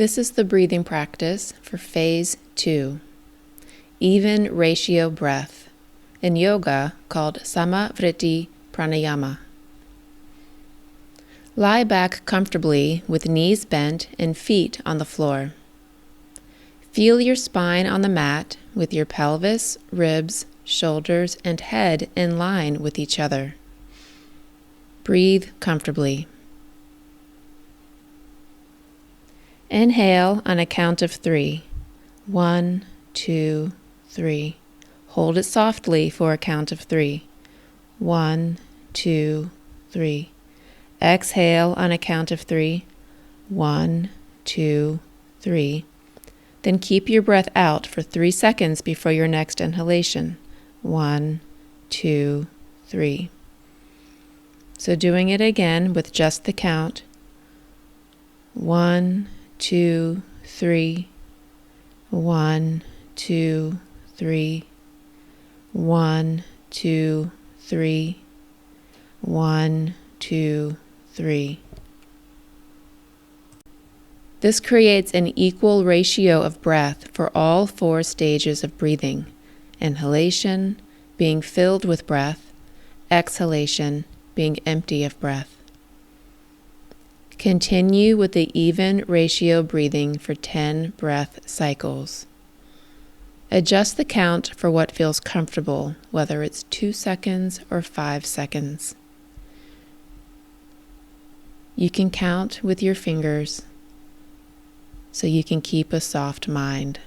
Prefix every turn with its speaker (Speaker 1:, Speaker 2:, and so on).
Speaker 1: This is the breathing practice for Phase 2, even ratio breath, in yoga called Samavriti Pranayama. Lie back comfortably with knees bent and feet on the floor. Feel your spine on the mat with your pelvis, ribs, shoulders, and head in line with each other. Breathe comfortably. Inhale on a count of 3. 1, 2, 3. Hold it softly for a count of 3. 1, 2, 3. Exhale on a count of 3. 1, 2, 3. Then keep your breath out for 3 seconds before your next inhalation. 1, 2, 3. So doing it again with just the count. 1, 2, 3. 1, 2, 3. 1, 2, 3. 1, 2, 3. This creates an equal ratio of breath for all 4 stages of breathing: inhalation, being filled with breath; exhalation, being empty of breath. Continue with the even ratio breathing for 10 breath cycles. Adjust the count for what feels comfortable, whether it's 2 seconds or 5 seconds. You can count with your fingers so you can keep a soft mind.